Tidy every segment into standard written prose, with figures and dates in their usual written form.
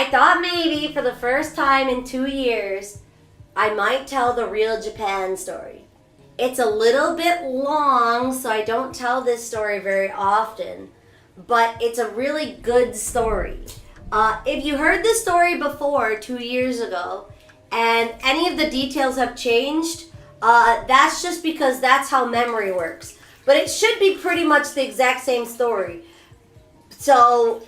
I thought maybe for the first time in 2 years, I might tell the real Japan story. It's a little bit long, so I don't tell this story very often, but it's a really good story. If you heard this story before 2 years ago, and any of the details have changed, that's just because that's how memory works. But it should be pretty much the exact same story. So,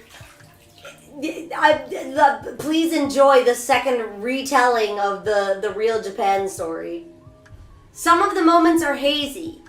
please enjoy the second retelling of the real Japan story. Some of the moments are hazy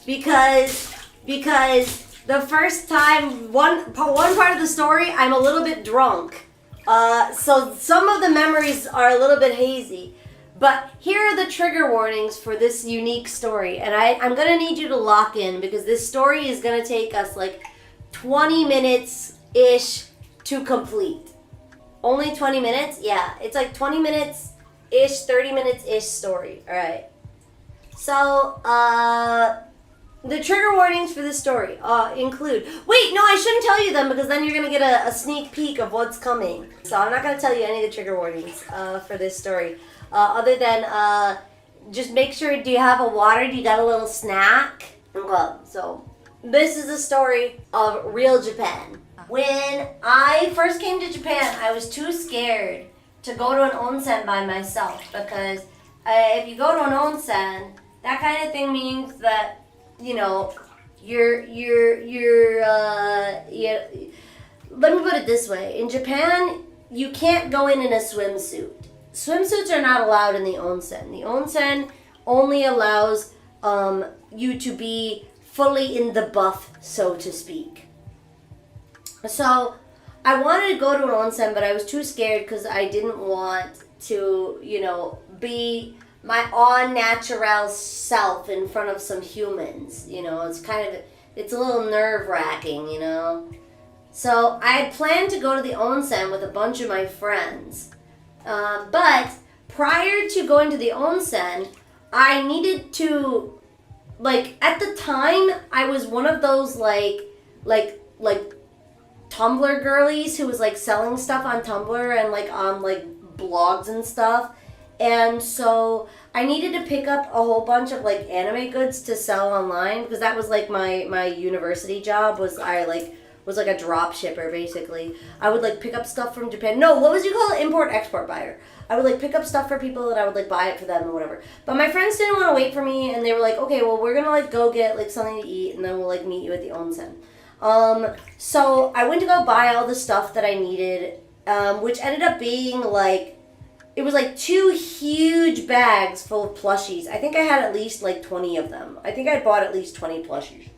because the first time, one part of the story, I'm a little bit drunk. So some of the memories are a little bit hazy. But here are the trigger warnings for this unique story. And I'm going to need you to lock in because this story is going to take us like 20 minutes-ish to complete. Only 20 minutes? Yeah, it's like 20 minutes-ish, 30 minutes-ish story. All right. So, the trigger warnings for this story include... Wait, no, I shouldn't tell you them because then you're going to get a sneak peek of what's coming. So I'm not going to tell you any of the trigger warnings for this story. Other than just make sure, do you have a water? Do you got a little snack? Well, so this is the story of real Japan. When I first came to Japan, I was too scared to go to an onsen by myself because if you go to an onsen, that kind of thing means that, you know, you're let me put it this way. In Japan, you can't go in a swimsuit. Swimsuits are not allowed in the onsen. The onsen only allows you to be fully in the buff, so to speak. So I wanted to go to an onsen, but I was too scared because I didn't want to, you know, be my au naturel self in front of some humans. You know, it's a little nerve-wracking, you know. So I had planned to go to the onsen with a bunch of my friends. But prior to going to the onsen, I needed to, like, at the time, I was one of those, like Tumblr girlies who was, like, selling stuff on Tumblr and, like, on, like, blogs and stuff. And so I needed to pick up a whole bunch of, like, anime goods to sell online because that was, like, my university job was like a drop shipper, basically. I would, like, pick up stuff from Japan. No, what was you call it? Import-export buyer. I would, like, pick up stuff for people and I would, like, buy it for them or whatever. But my friends didn't want to wait for me, and they were like, okay, well, we're gonna, like, go get, like, something to eat, and then we'll, like, meet you at the onsen. So I went to go buy all the stuff that I needed, which ended up being, like, it was, like, 2 huge bags full of plushies. I think I had at least, like, 20 of them. I think I bought at least 20 plushies.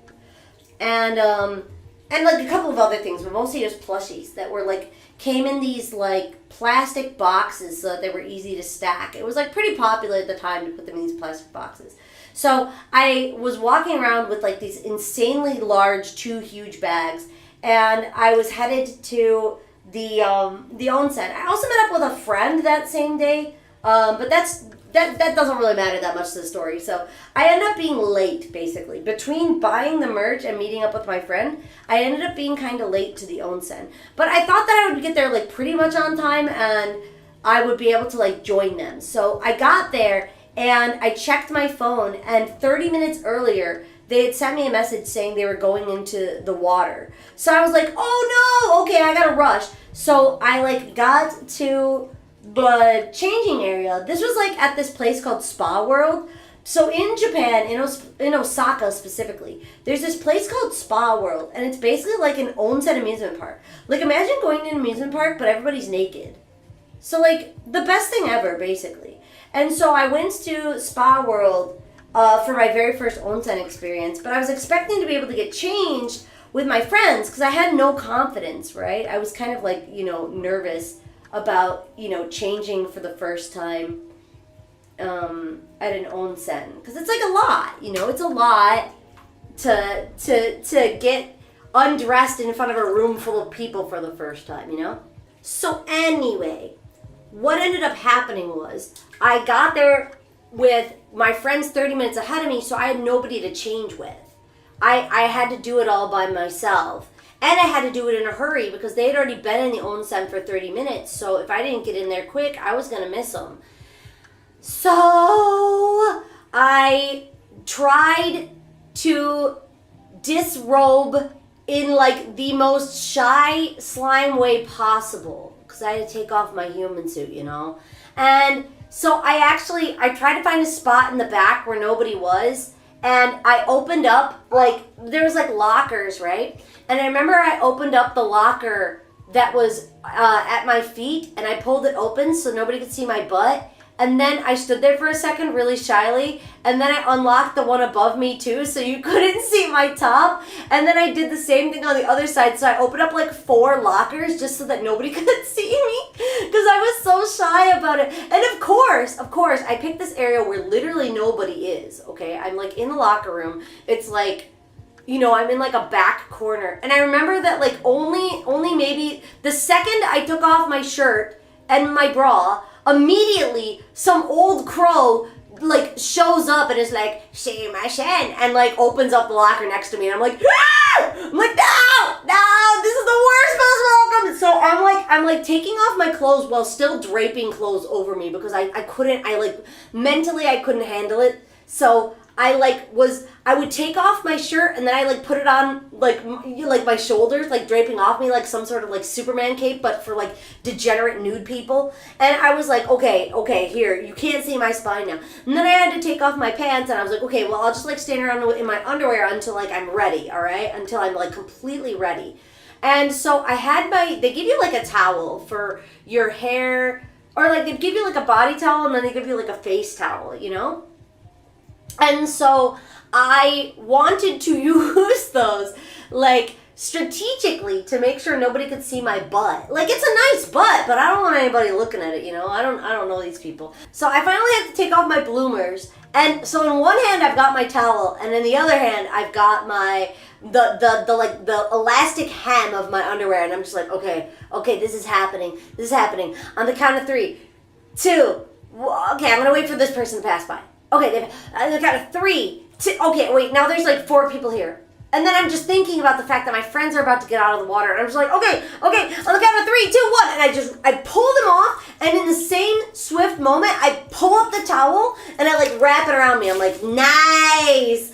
And like a couple of other things, but mostly just plushies that were like, came in these like plastic boxes so that they were easy to stack. It was like pretty popular at the time to put them in these plastic boxes. So I was walking around with like these insanely large 2 huge bags, and I was headed to the onsen. I also met up with a friend that same day, but that doesn't really matter that much to the story. So I ended up being late, basically. Between buying the merch and meeting up with my friend, I ended up being kind of late to the onsen. But I thought that I would get there, like, pretty much on time, and I would be able to, like, join them. So I got there, and I checked my phone, and 30 minutes earlier, they had sent me a message saying they were going into the water. So I was like, oh, no! Okay, I gotta rush. So I, like, got to the changing area. This was like at this place called Spa World. So in Japan, in Osaka specifically, there's this place called Spa World, and it's basically like an onsen amusement park. Like, imagine going to an amusement park, but everybody's naked. So, like, the best thing ever, basically. And so I went to Spa World for my very first onsen experience, but I was expecting to be able to get changed with my friends because I had no confidence, right? I was kind of like, you know, nervous about, you know, changing for the first time at an onsen, because it's like a lot, you know, it's a lot to get undressed in front of a room full of people for the first time, you know. So anyway, what ended up happening was I got there with my friends 30 minutes ahead of me, so I had nobody to change with. I had to do it all by myself. And I had to do it in a hurry because they had already been in the onsen for 30 minutes. So if I didn't get in there quick, I was going to miss them. So I tried to disrobe in like the most shy slime way possible because I had to take off my human suit, you know. And so I tried to find a spot in the back where nobody was, and I opened up, like, there was like lockers, right? And I remember I opened up the locker that was at my feet, and I pulled it open so nobody could see my butt. And then I stood there for a second really shyly, and then I unlocked the one above me too so you couldn't see my top. And then I did the same thing on the other side, so I opened up like 4 lockers just so that nobody could see me because I was so shy about it. And of course, I picked this area where literally nobody is, okay? I'm like in the locker room. It's like, you know, I'm in like a back corner. And I remember that like only maybe the second I took off my shirt and my bra, immediately some old crow like shows up and is like, "Shame my shen," and like opens up the locker next to me, and I'm like, "Ah!" I'm like, no, this is the worst possible outcome. So I'm like taking off my clothes while still draping clothes over me because I couldn't mentally I couldn't handle it. So I would take off my shirt and then I like put it on like my shoulders, like draping off me like some sort of like Superman cape, but for like degenerate nude people. And I was like, okay, here, you can't see my spine now. And then I had to take off my pants, and I was like, okay, well, I'll just like stand around in my underwear until like I'm ready, all right? Until I'm like completely ready. And so I had they give you like a towel for your hair, or like they give you like a body towel and then they give you like a face towel, you know? And so I wanted to use those like strategically to make sure nobody could see my butt. Like, it's a nice butt, but I don't want anybody looking at it, you know? I don't know these people. So I finally had to take off my bloomers. And so in one hand I've got my towel, and in the other hand I've got my the elastic hem of my underwear, and I'm just like, okay, this is happening. On the count of 3, 2, okay, I'm gonna wait for this person to pass by. Okay, on the count of 3, 2, okay, wait, now there's like 4 people here. And then I'm just thinking about the fact that my friends are about to get out of the water, and I'm just like, okay, on the count of 3, 2, 1, and I pull them off, and in the same swift moment, I pull up the towel, and I like wrap it around me. I'm like, nice.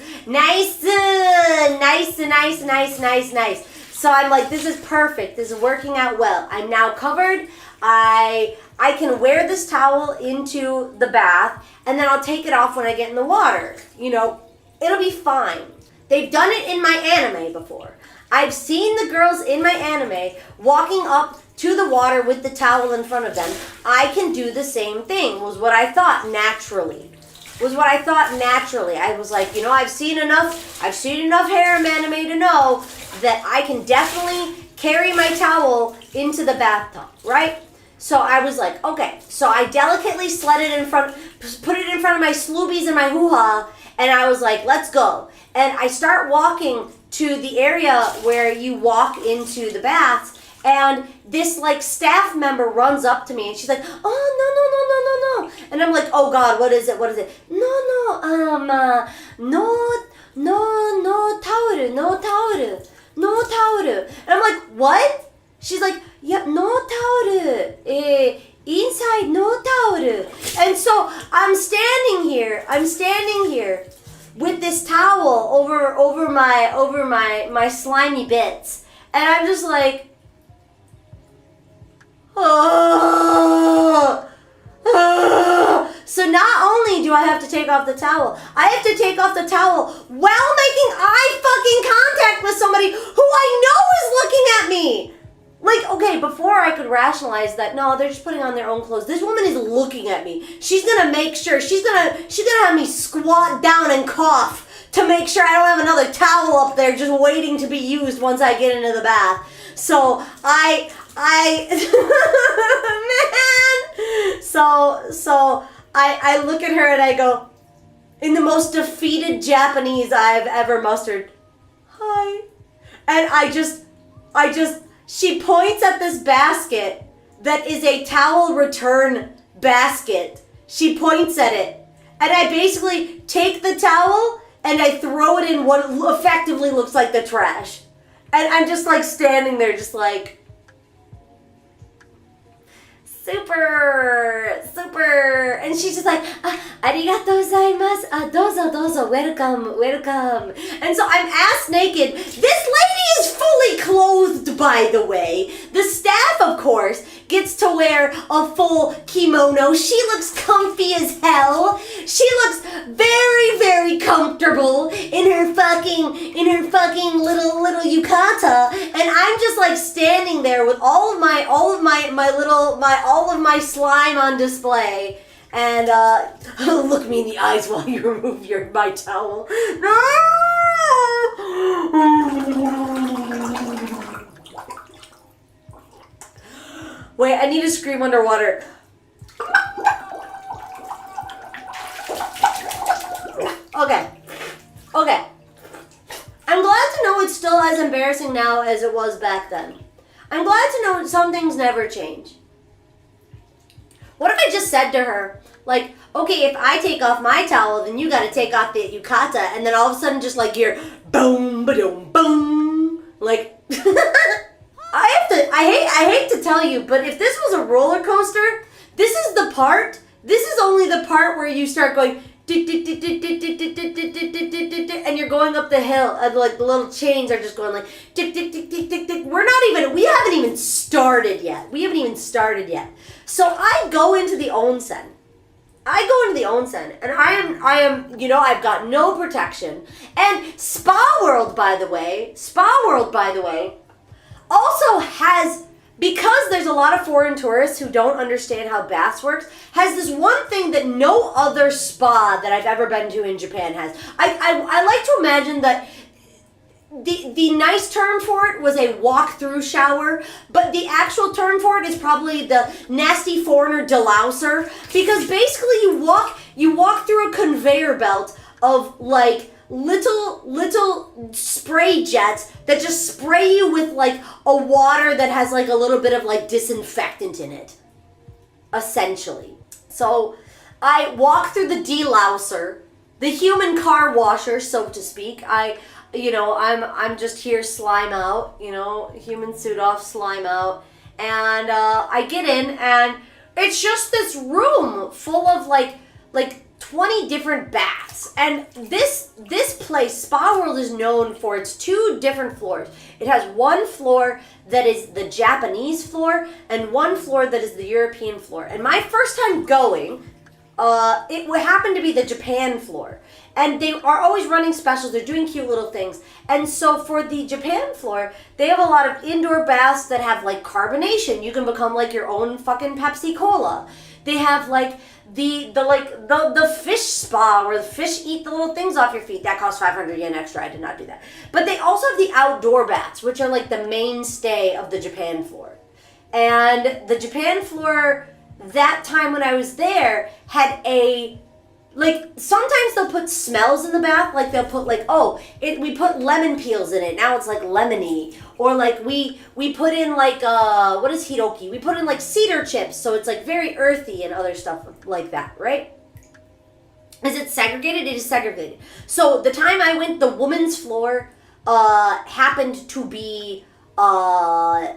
So I'm like, this is perfect. This is working out well. I'm now covered. I can wear this towel into the bath, and then I'll take it off when I get in the water. You know, it'll be fine. They've done it in my anime before. I've seen the girls in my anime walking up to the water with the towel in front of them. I can do the same thing, was what I thought naturally. I was like, you know, I've seen enough harem anime to know that I can definitely carry my towel into the bathtub, right? So I was like, okay. So I delicately put it in front of my sloobies and my hoo-ha, and I was like, let's go. And I start walking to the area where you walk into the baths, and this like staff member runs up to me, and she's like, oh, no. And I'm like, oh God, what is it? No towel. And I'm like, what? She's like, yeah, no towel. Inside, no towel. And so I'm standing here with this towel over my slimy bits, and I'm just like, oh. So not only do I have to take off the towel, I have to take off the towel while making eye fucking contact with somebody who I know is looking at me. Like, okay, before I could rationalize that, no, they're just putting on their own clothes. This woman is looking at me. She's gonna make sure, she's gonna have me squat down and cough to make sure I don't have another towel up there just waiting to be used once I get into the bath. So I look at her and I go, in the most defeated Japanese I've ever mustered, hi. And she points at this basket that is a towel return basket. She points at it. And I basically take the towel and I throw it in what effectively looks like the trash. And And I'm just like standing there just like, super, super. And she's just like, arigatou gozaimasu, dozo, dozo, welcome, welcome. And so I'm ass naked. This lady is fully clothed, by the way. The staff, of course, gets to wear a full kimono. She looks comfy as hell. She looks very, very comfortable in her fucking little yukata. And I'm just like standing there with all of my slime on display, and look me in the eyes while you remove my towel. No! Wait, I need to scream underwater. Okay. I'm glad to know it's still as embarrassing now as it was back then. I'm glad to know some things never change. What if I just said to her, like, okay, if I take off my towel, then you gotta take off the yukata, and then all of a sudden just like you're boom, ba-dum, boom. Like, I hate to tell you, but if this was a roller coaster, this is only the part where you start going, and you're going up the hill, and like the little chains are just going like tick tick tick tick tick tick. We haven't even started yet. So I go into the onsen. And I am, I've got no protection. And Spa World, by the way, also has, because there's a lot of foreign tourists who don't understand how baths works, has this one thing that no other spa that I've ever been to in Japan has. I like to imagine that the nice term for it was a walk-through shower, but the actual term for it is probably the nasty foreigner delouser, because basically you walk through a conveyor belt of like little spray jets that just spray you with like a water that has like a little bit of like disinfectant in it, essentially. So I walk through the delouser, the human car washer, so to speak. I'm just here, slime out, human suit off, slime out, and I get in, and it's just this room full of like 20 different baths. And this place, Spa World, is known for its 2 different floors. It has one floor that is the Japanese floor and one floor that is the European floor. And my first time going, it would happen to be the Japan floor. And they are always running specials. They're doing cute little things. And so for the Japan floor, they have a lot of indoor baths that have like carbonation. You can become like your own fucking Pepsi Cola. They have like the fish spa where the fish eat the little things off your feet. That costs 500 yen extra. I did not do that. But they also have the outdoor baths, which are like the mainstay of the Japan floor. And the Japan floor, that time when I was there, had sometimes they'll put smells in the bath. Like they'll put we put lemon peels in it. Now it's like lemony. Or like we put in like, what is hiroki? We put in like cedar chips. So it's like very earthy and other stuff like that, right? Is it segregated? It is segregated. So the time I went, the woman's floor happened to be the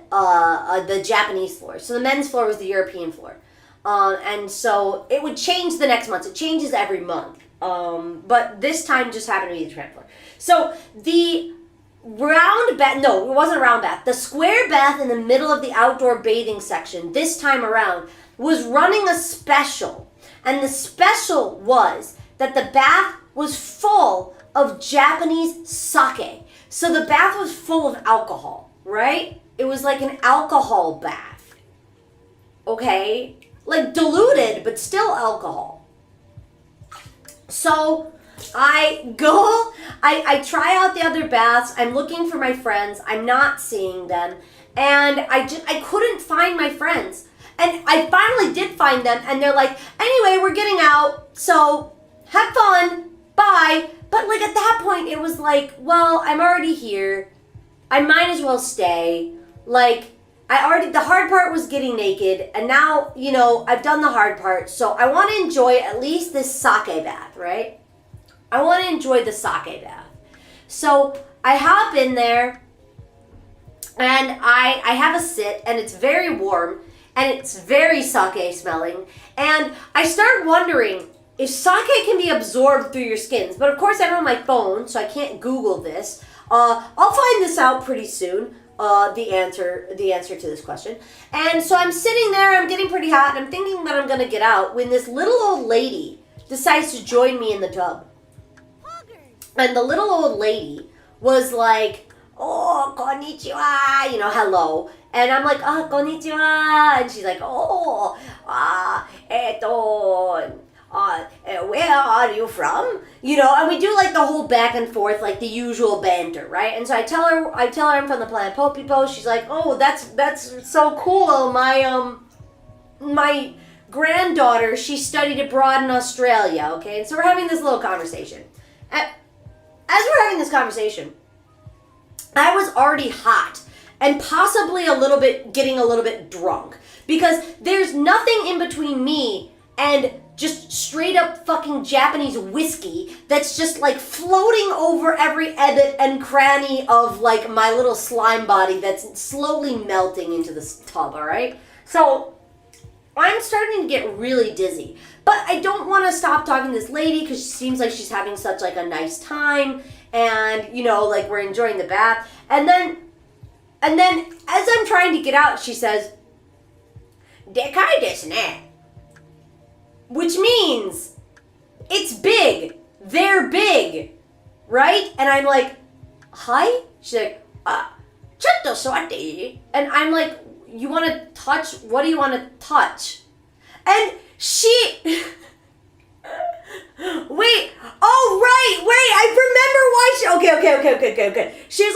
Japanese floor. So the men's floor was the European floor. And so it would change the next month. It changes every month. But this time just happened to be the Japan floor. So the round bath, no, it wasn't a round bath. The square bath in the middle of the outdoor bathing section this time around was running a special. And the special was that the bath was full of Japanese sake. So the bath was full of alcohol, right? It was like an alcohol bath. Okay? Like diluted, but still alcohol. So I go, I try out the other baths. I'm looking for my friends. I'm not seeing them. And I couldn't find my friends. And I finally did find them. And they're like, anyway, we're getting out. So have fun. Bye. But like at that point, it was like, well, I'm already here. I might as well stay. Like, the hard part was getting naked, and now, I've done the hard part, so I want to enjoy at least this sake bath, right? I want to enjoy the sake bath. So I hop in there, And I have a sit, and it's very warm, and it's very sake smelling, and I start wondering if sake can be absorbed through your skins. But of course I'm on my phone, so I can't Google this. I'll find this out pretty soon, the answer to this question. And so I'm sitting there, I'm getting pretty hot, and I'm thinking that I'm gonna get out when this little old lady decides to join me in the tub. And the little old lady was like, oh, konnichiwa, you know, hello. And I'm like, ah, konnichiwa. And she's like, oh, where are you from? You know, and we do like the whole back and forth, like the usual banter, right? And so I tell her I'm from the planet Popipo. She's like, oh, that's so cool. My granddaughter, she studied abroad in Australia, okay? And so we're having this little conversation. As we're having this conversation, I was already hot and possibly getting a little bit drunk, because there's nothing in between me and just straight up fucking Japanese whiskey that's just like floating over every edit and cranny of like my little slime body that's slowly melting into this tub, all right? So I'm starting to get really dizzy, but I don't want to stop talking to this lady because she seems like she's having such like a nice time, and you know, like we're enjoying the bath. And then as I'm trying to get out, she says, "Dekai desu ne," which means it's big. They're big, right? And I'm like, "Hi?" She's like, "Chotto suwatte." And I'm like, you want to touch? What do you want to touch? And she... Wait. Oh, right. Wait. I remember why she... Okay. She was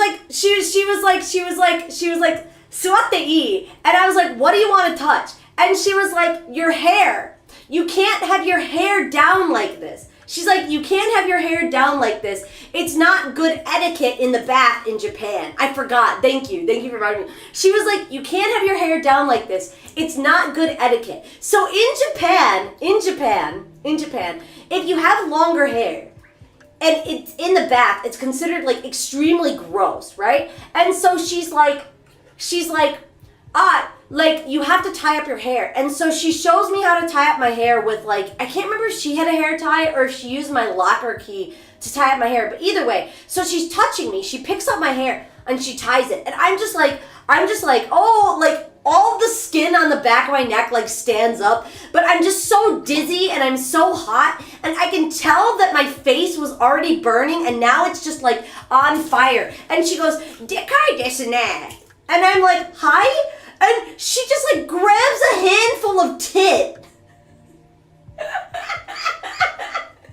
like, suwatte ii. And I was like, what do you want to touch? And she was like, your hair. You can't have your hair down like this. She's like, you can't have your hair down like this. It's not good etiquette in the bath in Japan. I forgot. Thank you for reminding me. She was like, you can't have your hair down like this. It's not good etiquette. So in Japan, if you have longer hair and it's in the bath, it's considered like extremely gross, right? And so she's like, like, you have to tie up your hair. And so she shows me how to tie up my hair with, like, I can't remember if she had a hair tie or if she used my locker key to tie up my hair. But either way, so she's touching me. She picks up my hair and she ties it. And I'm just like, oh, like, all the skin on the back of my neck, like, stands up. But I'm just so dizzy and I'm so hot. And I can tell that my face was already burning and now it's just, like, on fire. And she goes, "Dekai desu ne." And I'm like, hi? And she just like grabs a handful of tit.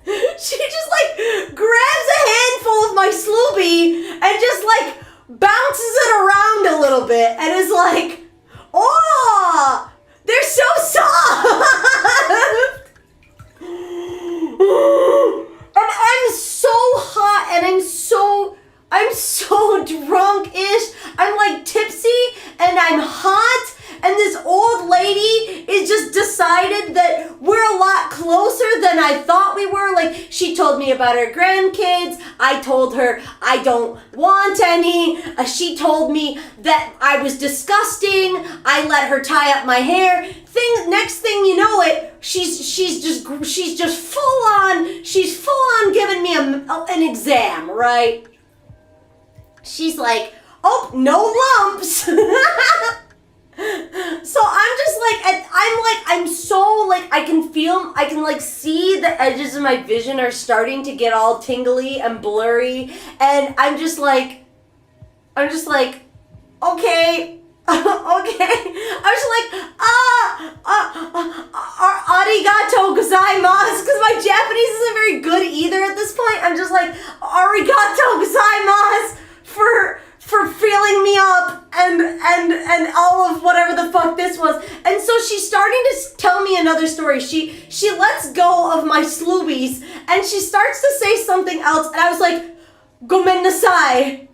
She just like grabs a handful of my sloopy and just like bounces it around a little bit and is like, oh, they're so soft. And I'm so hot and I'm so drunk-ish. I'm like tipsy and I'm hot, and this old lady is just decided that we're a lot closer than I thought we were. Like, she told me about her grandkids. I told her I don't want any. She told me that I was disgusting. I let her tie up my hair. Next thing you know it, she's just full on giving me an exam, right? She's like, oh, no lumps. So I'm just like, I'm so like, I can like see the edges of my vision are starting to get all tingly and blurry. And I'm just like, okay. Okay. I was like, arigato gozaimasu, because my Japanese isn't very good either at this point. I'm just like, arigato gozaimasu for filling me up and all of whatever the fuck this was. And so she's starting to tell me another story. She lets go of my sloobies and she starts to say something else, and I was like, gomen nasai,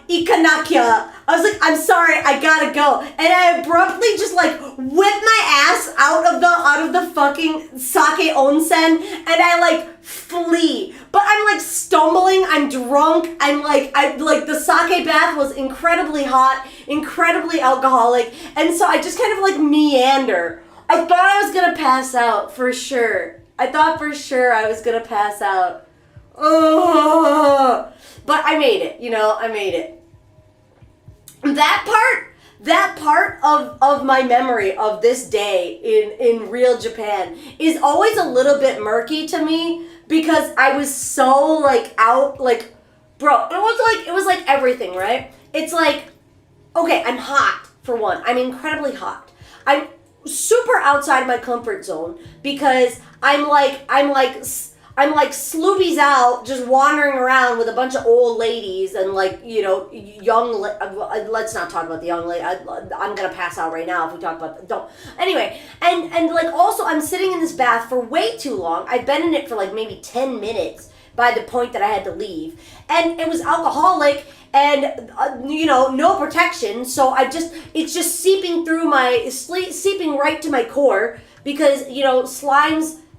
ikanakia. I was like, I'm sorry, I gotta go. And I abruptly just like whipped my ass out of the fucking sake onsen, and I like flee. But I'm like stumbling, I'm drunk, the sake bath was incredibly hot, incredibly alcoholic, and so I just kind of like meander. I thought I was gonna pass out for sure. I thought for sure I was gonna pass out. Oh, but I made it, I made it. That part of my memory of this day in real Japan is always a little bit murky to me because I was so like out, like, bro, it was like everything, right? It's like, okay, I'm hot for one. I'm incredibly hot. I'm super outside my comfort zone because I'm like sloobies out, just wandering around with a bunch of old ladies and like, young, let's not talk about the young lady. I'm gonna pass out right now if we talk about, don't. Anyway, and like also I'm sitting in this bath for way too long. I've been in it for like maybe 10 minutes by the point that I had to leave. And it was alcoholic and, no protection. So it's just seeping through seeping right to my core because,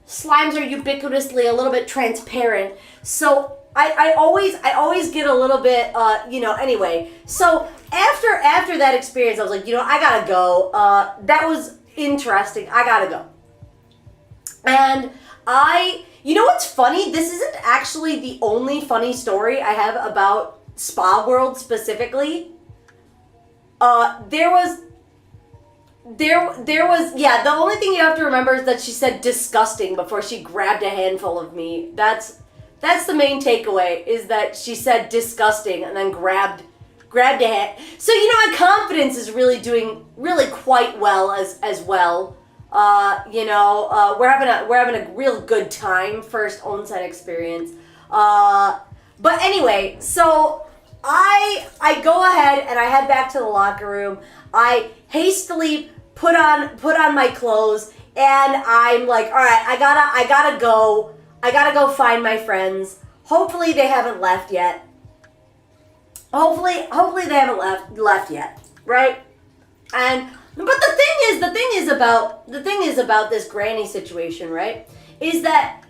slimes are ubiquitously a little bit transparent. So I always get a little bit, anyway. So after that experience, I was like, I gotta go. That was interesting. I gotta go. And what's funny? This isn't actually the only funny story I have about Spa World specifically. There was, the only thing you have to remember is that she said disgusting before she grabbed a handful of me. That's the main takeaway, is that she said disgusting and then grabbed a hand. So, my confidence is really doing really quite well as well. We're having a real good time, first onsen experience. But anyway, so I go ahead and I head back to the locker room. I hastily put on my clothes and I'm like, all right, I gotta go find my friends. Hopefully they haven't left yet. Hopefully they haven't left yet, right? But the thing is about this granny situation, right? Is that,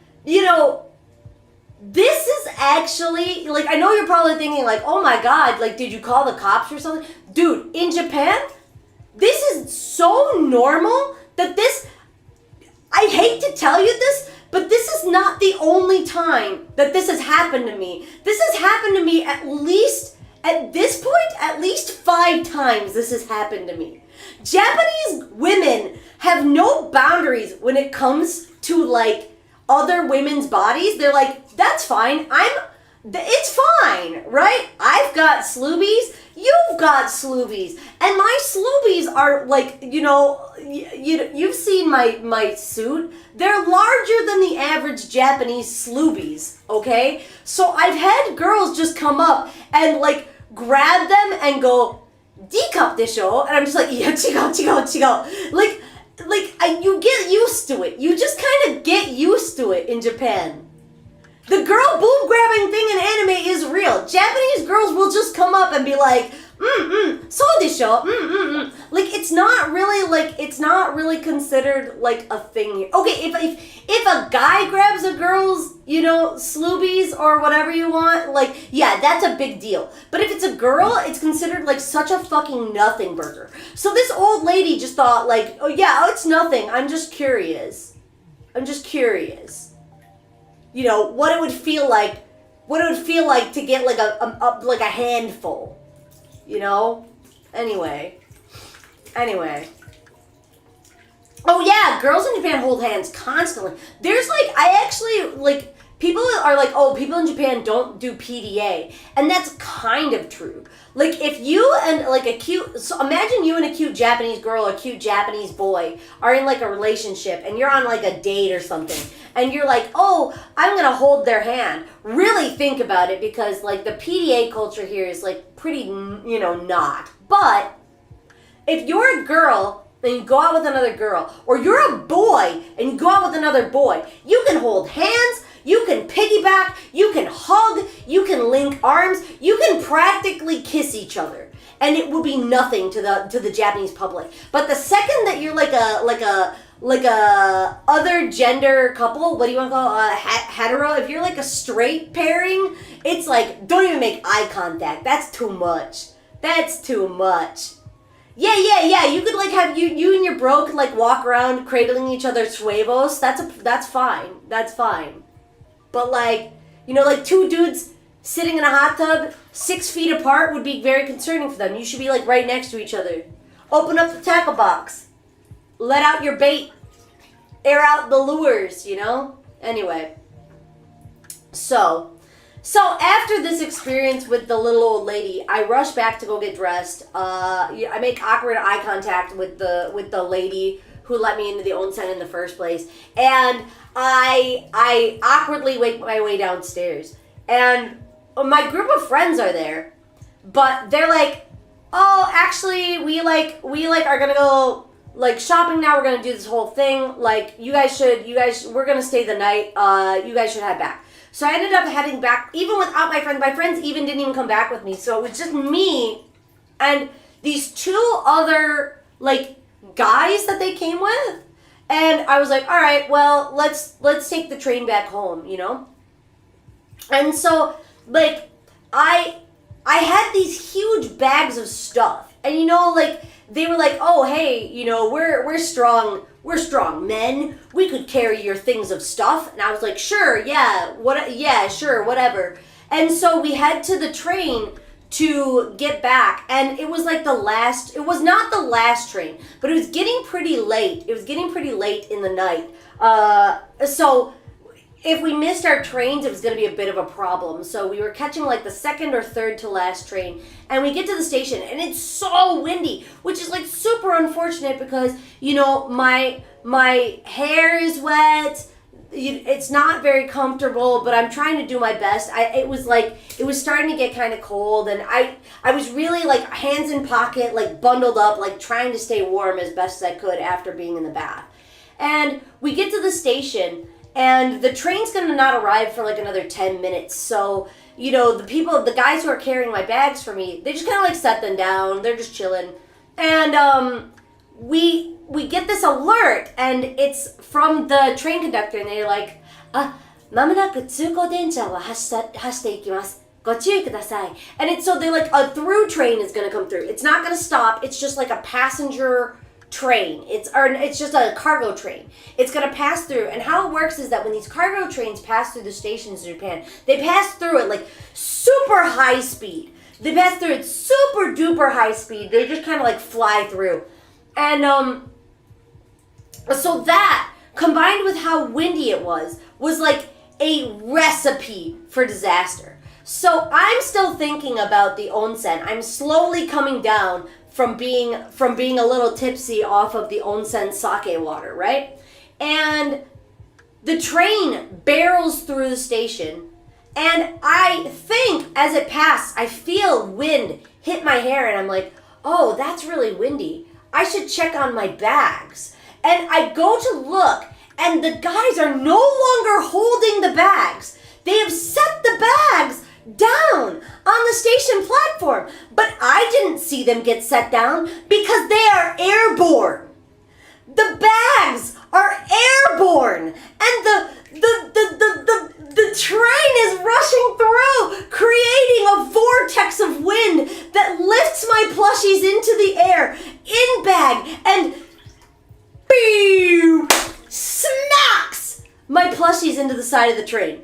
this is actually, like, I know you're probably thinking, like, oh my God, like, did you call the cops or something? Dude, in Japan, this is so normal that I hate to tell you this, but this is not the only time that this has happened to me. This has happened to me at this point, at least 5 times this has happened to me. Japanese women have no boundaries when it comes to, like, other women's bodies. They're like, that's fine. It's fine, right? I've got sloobies. You've got sloobies. And my sloobies are like, you've seen my suit. They're larger than the average Japanese sloobies, okay? So I've had girls just come up and like grab them and go, D-cup desho? And I'm just like, yeah, chigo. Like, you get used to it. You just kind of get used to it in Japan. The girl boob grabbing thing in anime is real. Japanese girls will just come up and be like, so desho, Like, it's not really considered like a thing here. Okay, if a guy grabs a girl's, sloobies or whatever you want, like, yeah, that's a big deal. But if it's a girl, it's considered like such a fucking nothing burger. So this old lady just thought like, it's nothing. I'm just curious. What it would feel like to get like a handful, Anyway. Oh yeah, girls in Japan hold hands constantly. There's people are like, oh, people in Japan don't do PDA. And that's kind of true. Like, if you and, like, so imagine you and a cute Japanese girl or a cute Japanese boy are in, like, a relationship and you're on, like, a date or something. And you're like, oh, I'm going to hold their hand. Really think about it because, like, the PDA culture here is, like, pretty, not. But if you're a girl and you go out with another girl, or you're a boy and you go out with another boy, you can hold hands. You can piggyback, you can hug, you can link arms, you can practically kiss each other. And it will be nothing to the Japanese public. But the second that you're like a other gender couple, what do you want to call it? Hetero? If you're like a straight pairing, it's like, don't even make eye contact. That's too much. That's too much. Yeah. You could like have you and your bro could like walk around cradling each other's huevos. That's fine. That's fine. But like, like two dudes sitting in a hot tub 6 feet apart would be very concerning for them. You should be like right next to each other. Open up the tackle box. Let out your bait. Air out the lures, Anyway. So after this experience with the little old lady, I rush back to go get dressed. I make awkward eye contact with the lady who let me into the onsen in the first place. And I awkwardly make my way downstairs. And my group of friends are there, but they're like, oh, actually, we are gonna go like shopping now. We're gonna do this whole thing. Like, we're gonna stay the night. You guys should head back. So I ended up heading back, even without my friends. My friends even didn't even come back with me. So it was just me and these two other like guys that they came with. And I was like, all right, well, let's take the train back home, And so like I had these huge bags of stuff. And like they were like, oh hey, we're strong. We're strong men. We could carry your things of stuff. And I was like, sure, sure, whatever. And so we head to the train to get back. And it was like it was not the last train, but it was getting pretty late. It was getting pretty late in the night. So if we missed our trains, it was going to be a bit of a problem. So we were catching like the second or third to last train. And we get to the station and it's so windy, which is like super unfortunate because, my hair is wet. It's not very comfortable, but I'm trying to do my best. It was starting to get kind of cold. And I was really like hands in pocket, like bundled up, like trying to stay warm as best as I could after being in the bath. And we get to the station. And the train's going to not arrive for like another 10 minutes. So, the guys who are carrying my bags for me, they just kind of like set them down. They're just chilling. And we get this alert, and it's from the train conductor. And they're like, まもなく通行電車は走っていきます。ご注意ください. And it's so they're like, a through train is going to come through. It's not going to stop. It's just like a passenger train. It's just a cargo train. It's going to pass through. And how it works is that when these cargo trains pass through the stations in Japan, they pass through it like super high speed. They pass through it super duper high speed. They just kind of like fly through. And so that combined with how windy it was like a recipe for disaster. So I'm still thinking about the onsen. I'm slowly coming down from being a little tipsy off of the onsen sake water, right? And the train barrels through the station, and I think as it passed, I feel wind hit my hair, and I'm like, oh, that's really windy. I should check on my bags. And I go to look, and the guys are no longer holding the bags. They have set the bags down on the station platform, but I didn't see them get set down because they are airborne. The bags are airborne, and the train is rushing through, creating a vortex of wind that lifts my plushies into the air in bag and smacks my plushies into the side of the train.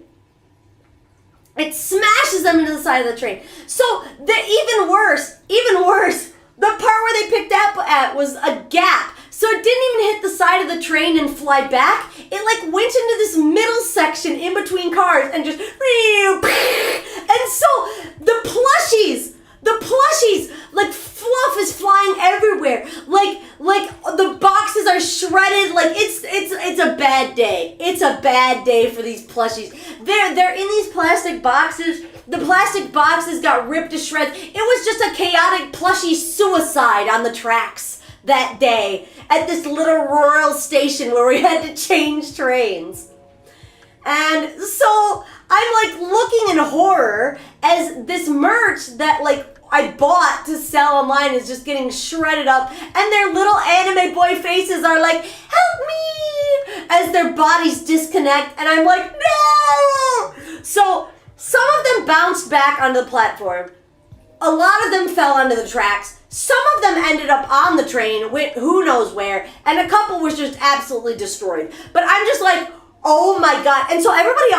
It smashes them into the side of the train. So even worse, the part where they picked up at was a gap. So it didn't even hit the side of the train and fly back. It like went into this middle section in between cars and just, and so the plushies, like fluff is flying everywhere. Like the boxes are shredded. Like it's a bad day. It's a bad day for these plushies. They're in these plastic boxes. The plastic boxes got ripped to shreds. It was just a chaotic plushie suicide on the tracks that day at this little rural station where we had to change trains. And so I'm like looking in horror as this merch that like I bought to sell online is just getting shredded up, and their little anime boy faces are like, help me, as their bodies disconnect, and I'm like, no! So some of them bounced back onto the platform. A lot of them fell onto the tracks. Some of them ended up on the train, went who knows where, and a couple was just absolutely destroyed. But I'm just like, oh my god! And so everybody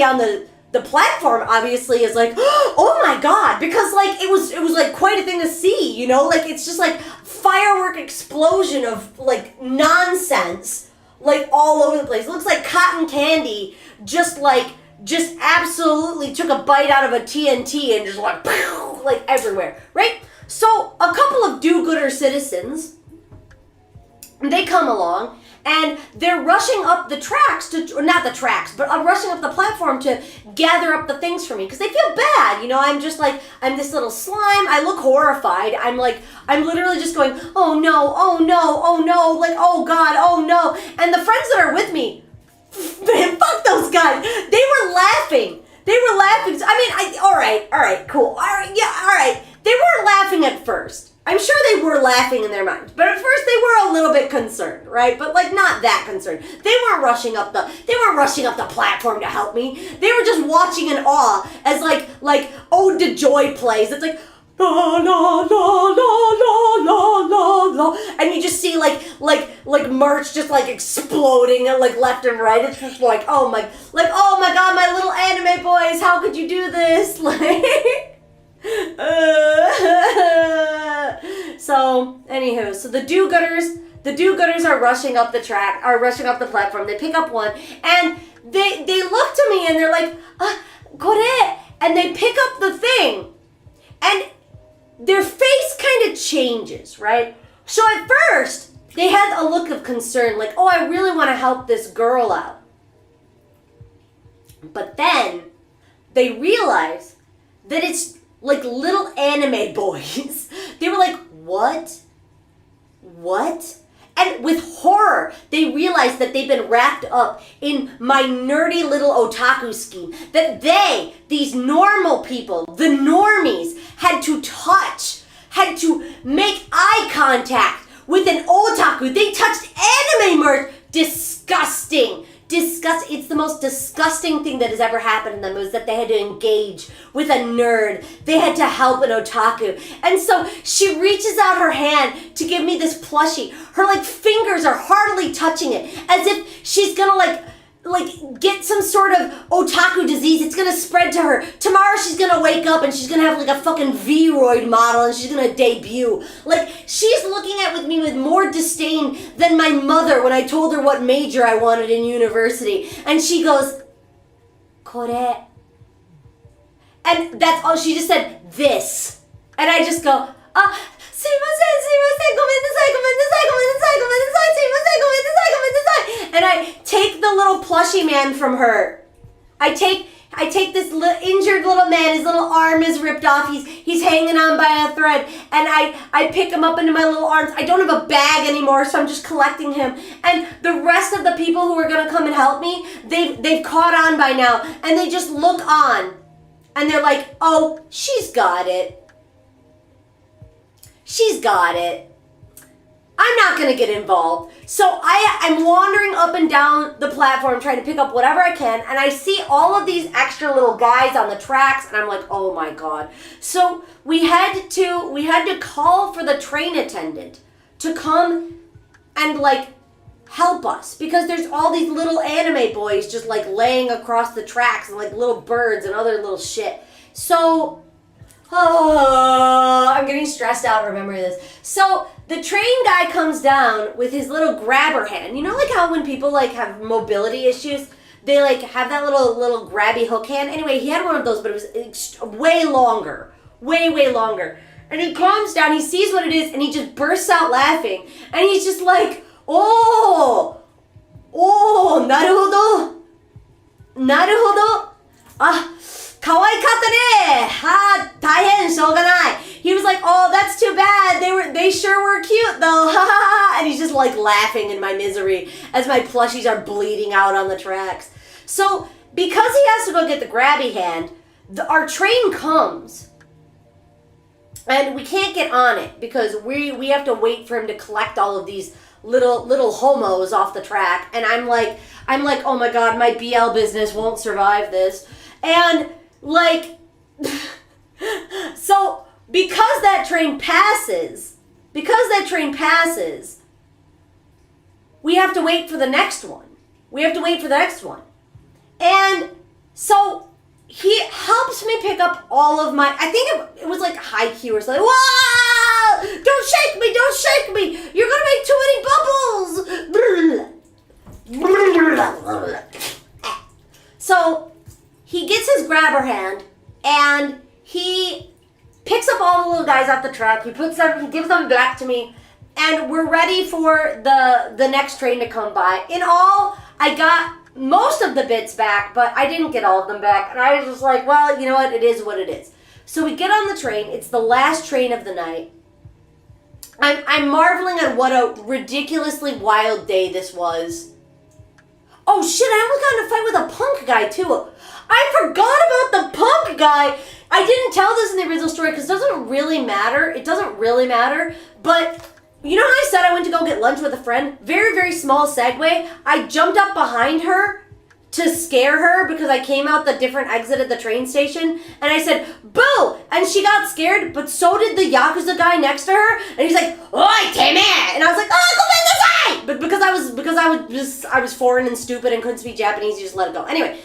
on the platform obviously is like, oh my god, because like it was like quite a thing to see, you know, like it's just like firework explosion of like nonsense, like all over the place. It looks like cotton candy, just absolutely took a bite out of a TNT and just like everywhere, right? So a couple of do-gooder citizens, they come along and they're rushing up the tracks or not the tracks, but rushing up the platform to gather up the things for me because they feel bad, you know. I'm just like, I'm this little slime. I look horrified. I'm literally just going, oh no, oh no, oh no, like oh god, oh no. And the friends that are with me, man, fuck those guys. They were laughing. I mean, all right, cool. All right, yeah, all right. They weren't laughing at first. I'm sure they were laughing in their minds, but at first they were a little bit concerned, right? But like not that concerned. They weren't rushing up the platform to help me. They were just watching in awe as like Ode to Joy plays. It's like la la la la la la la la, and you just see like merch just like exploding and like left and right. It's just like oh my god, my little anime boys, how could you do this? Like. So anywho, so the do-gooders are rushing up the platform. They pick up one and they look to me and they're like, kore, and they pick up the thing and their face kind of changes, right? So at first they had a look of concern, like, oh, I really want to help this girl out. But then they realize that it's like little anime boys. They were like, what? And with horror, they realized that they've been wrapped up in my nerdy little otaku scheme. That these normal people, the normies, had to make eye contact with an otaku. They touched anime merch. Disgusting. It's the most disgusting thing that has ever happened to them, was that they had to engage with a nerd. They had to help an otaku. And so she reaches out her hand to give me this plushie. Her like fingers are heartily touching it, as if she's gonna like get some sort of otaku disease. It's gonna spread to her. Tomorrow she's gonna wake up and she's gonna have like a fucking V-roid model and she's gonna debut. Like, she's looking at me with more disdain than my mother when I told her what major I wanted in university. And she goes, kore. And that's all, she just said, this. And I just go, and I take the little plushie man from her. I take this injured little man, his little arm is ripped off, he's hanging on by a thread, and I pick him up into my little arms. I don't have a bag anymore, so I'm just collecting him. And the rest of the people who are gonna come and help me, they've caught on by now, and they just look on, and they're like, oh, she's got it. She's got it. I'm not going to get involved. So I'm wandering up and down the platform trying to pick up whatever I can, and I see all of these extra little guys on the tracks, and I'm like, oh my god. So we had to call for the train attendant to come and like help us, because there's all these little anime boys just like laying across the tracks and like little birds and other little shit. So I'm getting stressed out remembering this. So the train guy comes down with his little grabber hand. You know, like how when people like have mobility issues, they like have that little grabby hook hand. Anyway, he had one of those, but it was way longer, way longer. And he comes down, he sees what it is, and he just bursts out laughing. And he's just like, oh, naruhodo, kawaikatta ne, taihen shouganai. He was like, oh, that's too bad. They sure were cute though, and he's just like laughing in my misery as my plushies are bleeding out on the tracks. So because he has to go get the grabby hand, our train comes. And we can't get on it because we have to wait for him to collect all of these little homos off the track. And I'm like, oh my God, my BL business won't survive this. And like, so because that train passes, we have to wait for the next one. And so he helps me pick up all of my, I think it was like haiku or something. Whoa! Don't shake me! You're gonna make too many bubbles! So he gets his grabber hand and he picks up all the little guys off the track. He gives them back to me, and we're ready for the next train to come by. In all, I got most of the bits back, but I didn't get all of them back. And I was just like, well, you know what? It is what it is. So we get on the train. It's the last train of the night. I'm marveling at what a ridiculously wild day this was. Oh shit, I almost got in a fight with a punk guy too. I forgot about the punk guy. I didn't tell this in the original story because it doesn't really matter. But you know how I said I went to go get lunch with a friend? Very, very small segue. I jumped up behind her to scare her because I came out the different exit at the train station. And I said, boo! And she got scared, but so did the Yakuza guy next to her. And he's like, oi, Timmy! And I was like, oh, go back this way! But because I was foreign and stupid and couldn't speak Japanese, you just let it go. Anyway,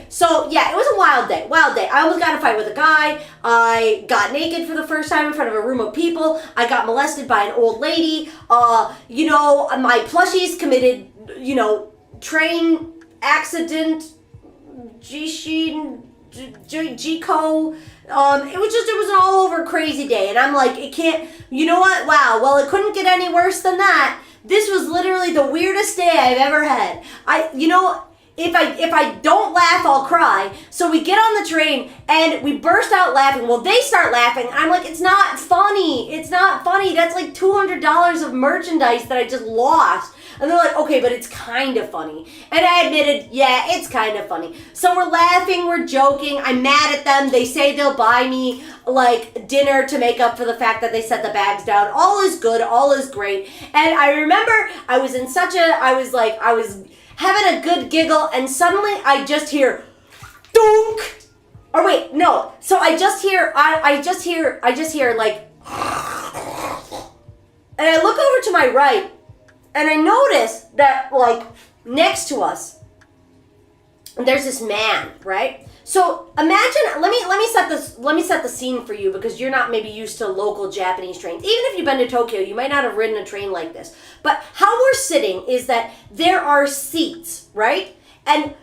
so yeah, it was a wild day. I almost got in a fight with a guy. I got naked for the first time in front of a room of people. I got molested by an old lady. My plushies committed, train accident, G-Shin, G-Co. It was an all over crazy day. And I'm like, it can't, you know what? Wow, well, it couldn't get any worse than that. This was literally the weirdest day I've ever had. If I don't laugh, I'll cry. So we get on the train and we burst out laughing. Well, they start laughing. I'm like, it's not funny. That's like $200 of merchandise that I just lost. And they're like, okay, but it's kind of funny. And I admitted, yeah, it's kind of funny. So we're laughing, we're joking. I'm mad at them. They say they'll buy me like dinner to make up for the fact that they set the bags down. All is good. All is great. And I remember I was having a good giggle, and suddenly I just hear, dunk. Or wait, no. So I just hear like, and I look over to my right, and I notice that like next to us, there's this man, right? So imagine, let me set the scene for you because you're not maybe used to local Japanese trains. Even if you've been to Tokyo, you might not have ridden a train like this. But how we're sitting is that there are seats, right? And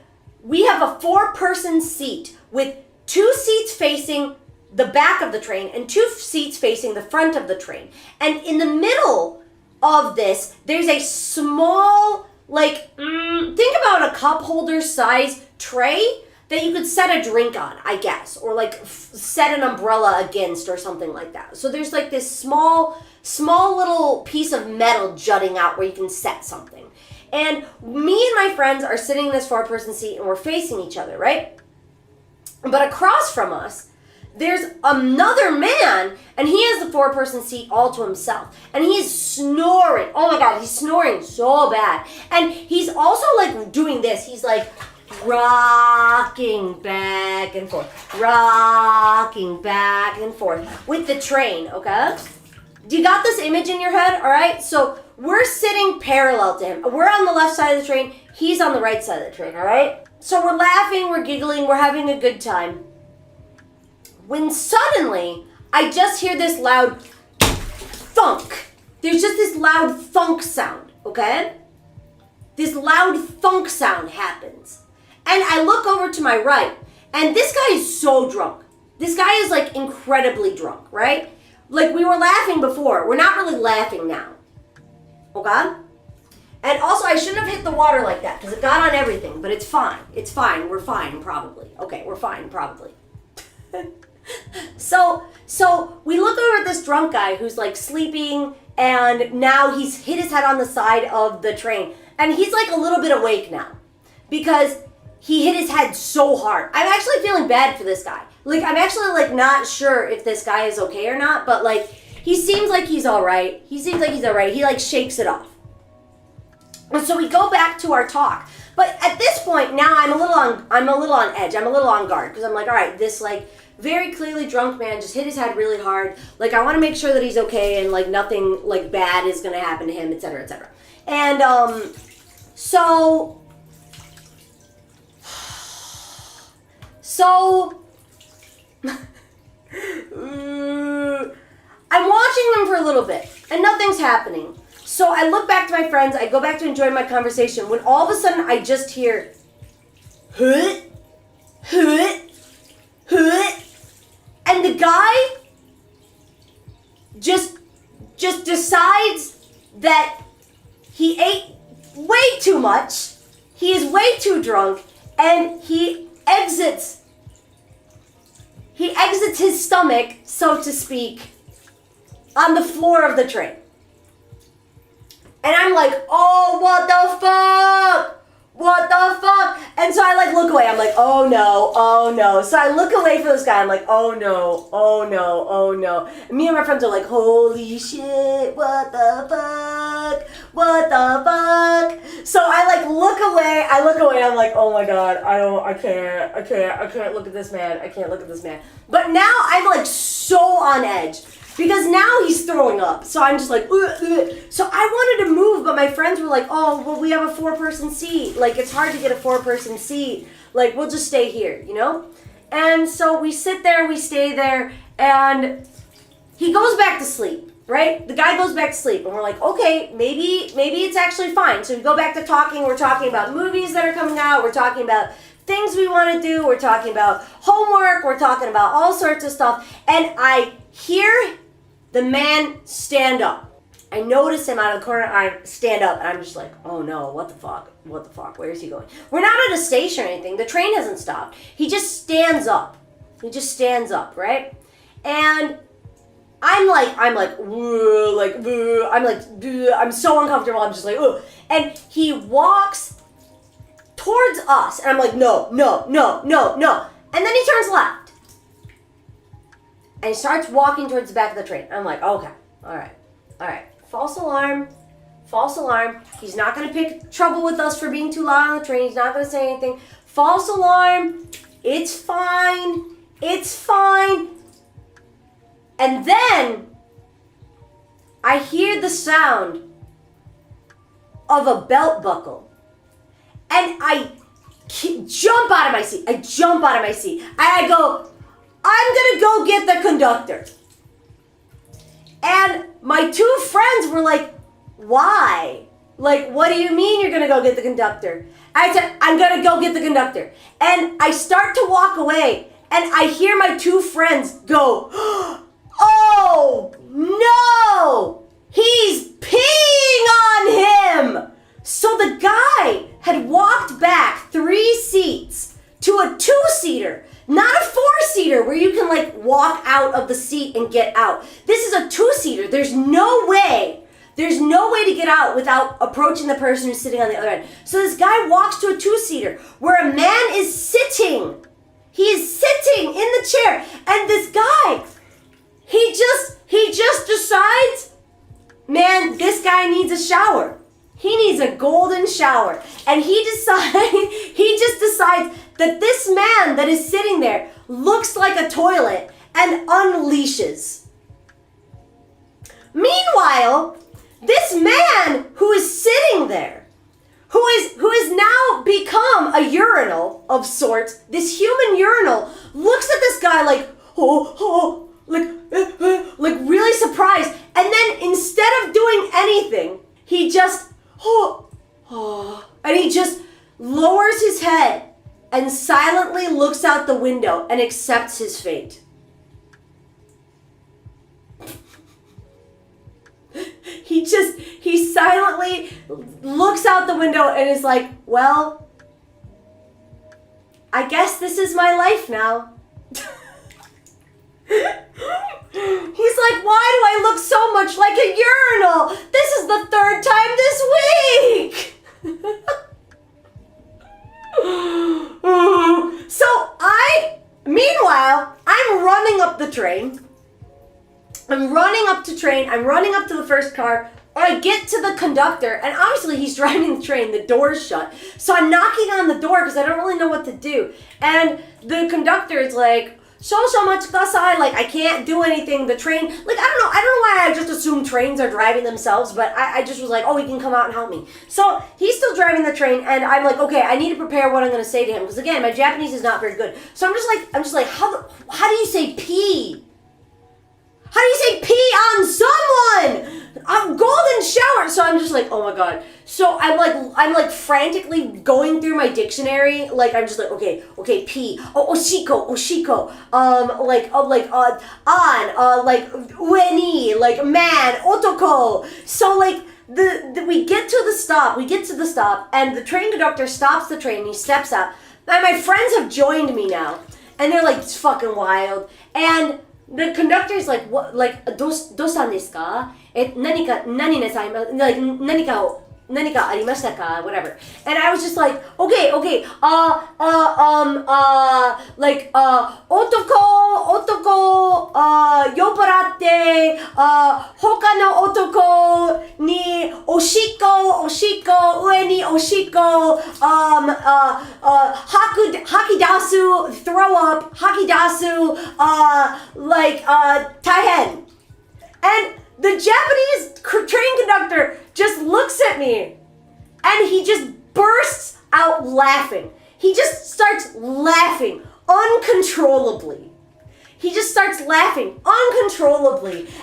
we have a 4-person seat with 2 seats facing the back of the train and 2 seats facing the front of the train. And in the middle of this, there's a small, think about a cup holder size tray that you could set a drink on, I guess, or set an umbrella against or something like that. So there's like this small little piece of metal jutting out where you can set something. And me and my friends are sitting in this 4-person seat and we're facing each other, right? But across from us, there's another man, and he has the 4-person seat all to himself. And he's snoring. Oh my God, he's snoring so bad. And he's also doing this. He's like rocking back and forth with the train, okay? Do you got this image in your head? All right, so we're sitting parallel to him. We're on the left side of the train. He's on the right side of the train, all right? So we're laughing, we're giggling, we're having a good time. When suddenly, I just hear this loud thunk. There's just this loud thunk sound, okay? This loud thunk sound happens. And I look over to my right, and this guy is so drunk. This guy is incredibly drunk, right? We were laughing before. We're not really laughing now. Okay? And also, I shouldn't have hit the water like that because it got on everything, but it's fine. It's fine. We're fine, probably. Okay, we're fine, probably. So we look over at this drunk guy who's sleeping, and now he's hit his head on the side of the train. And he's a little bit awake now because he hit his head so hard. I'm actually feeling bad for this guy. Like, I'm actually, like, not sure if this guy is okay or not, but, like, he seems like he's all right. He, like, shakes it off. And so we go back to our talk. But at this point, now I'm a little on edge. I'm a little on guard because I'm like, all right, this, like, very clearly drunk man just hit his head really hard. Like, I want to make sure that he's okay and, like, nothing, like, bad is going to happen to him, etc., etc. And, So, I'm watching them for a little bit, and nothing's happening. So I look back to my friends, I go back to enjoy my conversation, when all of a sudden I just hear, hut, hut, hut, and the guy just decides that he ate way too much, he is way too drunk, and he exits his stomach, so to speak, on the floor of the train. And I'm like, oh, what the fuck? What the fuck? And so I, like, look away. I'm like, oh no. So I look away from this guy. I'm like, oh no. And me and my friends are like, holy shit, what the fuck? So I, like, look away. I'm like, oh my god, I can't look at this man. But now I'm, like, so on edge. Because now he's throwing up. So I'm just like, ugh. So I wanted to move, but my friends were like, oh, well, we have a 4-person seat. Like, it's hard to get a 4-person seat. Like, we'll just stay here, you know? And so we sit there, we stay there, and he goes back to sleep, right? The guy goes back to sleep, and we're like, okay, maybe it's actually fine. So we go back to talking. We're talking about movies that are coming out. We're talking about things we want to do. We're talking about homework. We're talking about all sorts of stuff. And I hear the man stand up. I notice him out of the corner. I stand up, and I'm just like, oh no, what the fuck? Where is he going? We're not at a station or anything. The train hasn't stopped. He just stands up. Right? And I'm so uncomfortable. I'm just like, ugh. And he walks towards us, and I'm like, no. And then he turns left. And he starts walking towards the back of the train. I'm like, okay, all right. False alarm. He's not going to pick trouble with us for being too loud on the train. He's not going to say anything. False alarm. It's fine. And then I hear the sound of a belt buckle. And I jump out of my seat. I go, I'm gonna go get the conductor. And my 2 friends were like, why? Like, what do you mean you're gonna go get the conductor? I said, I'm gonna go get the conductor. And I start to walk away, and I hear my 2 friends go, oh no, he's peeing on him. So the guy had walked back 3 seats to a 2-seater. Not a 4-seater where you can, like, walk out of the seat and get out. This is a 2-seater. There's no way to get out without approaching the person who's sitting on the other end. So this guy walks to a 2-seater where a man is sitting. He is sitting in the chair. And this guy, he just decides, man, this guy needs a shower. He needs a golden shower. And he just decides that this man that is sitting there looks like a toilet and unleashes. Meanwhile, this man who is sitting there, who is now become a urinal of sorts, this human urinal, looks at this guy like, like really surprised. And then instead of doing anything, he just, and he just lowers his head and silently looks out the window and accepts his fate. He silently looks out the window and is like, well, I guess this is my life now. He's like, why do I look so much like a urinal? This is the 3rd time this week. Meanwhile, I'm running up the train. I'm running up to the first car. I get to the conductor, and obviously he's driving the train, the door's shut. So I'm knocking on the door because I don't really know what to do. And the conductor is like, so much kudasai, like I can't do anything. The train, like I don't know why I just assumed trains are driving themselves, but I just was like, oh, he can come out and help me. So he's still driving the train, and I'm like, okay, I need to prepare what I'm gonna say to him because again, my Japanese is not very good. So I'm just like, how do you say pee? How do you say pee on someone? Golden shower. So I'm just like, oh my god. So I'm like frantically going through my dictionary. Like I'm just like, okay, pee. Oh, oshiko. Like ue ni, like man, otoko. So like we get to the stop, and the train conductor stops the train. And he steps out, and my friends have joined me now, and they're like, it's fucking wild. And the conductor's like, what, like, どうしたんですか? 何なさいま、like, 何かありましたか? Whatever. And I was just like, okay, like, 男、酔っ払って、他の男におしっこ、上におしっこ、吐き出す、throw up, 吐き出す、like, 大変. And the Japanese train conductor just looks at me and he just bursts out laughing. He just starts laughing uncontrollably.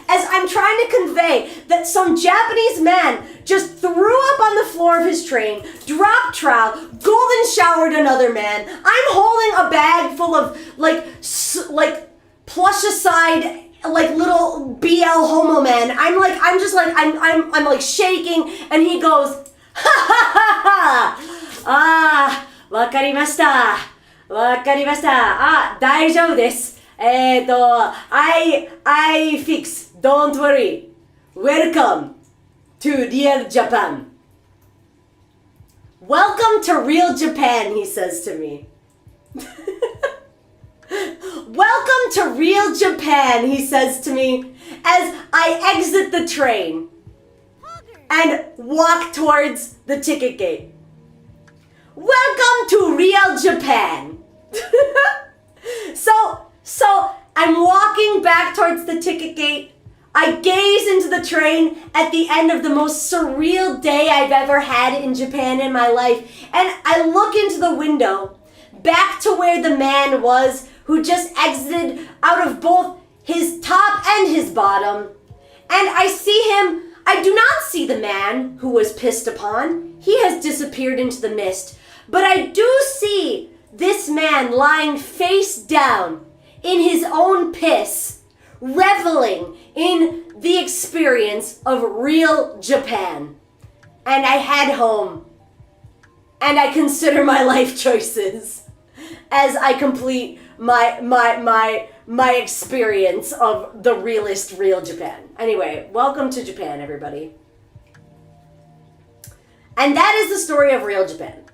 As I'm trying to convey that some Japanese man just threw up on the floor of his train, dropped trowel, golden showered another man. I'm holding a bag full of like plush-aside, like little BL homo men. I'm like shaking, and he goes, ha ha ha ha. Ah, わかりました。あ、大丈夫です。I fix. Don't worry. Welcome to real Japan. Welcome to real Japan, he says to me. Welcome to real Japan, he says to me as I exit the train and walk towards the ticket gate. Welcome to real Japan. So I'm walking back towards the ticket gate. I gaze into the train at the end of the most surreal day I've ever had in Japan in my life. And I look into the window, back to where the man was who just exited out of both his top and his bottom. And I see him. I do not see the man who was pissed upon. He has disappeared into the mist. But I do see this man lying face down in his own piss, reveling in the experience of real Japan. And I head home, and I consider my life choices as I complete my experience of the realest real Japan. Anyway, welcome to Japan, everybody. And that is the story of real Japan.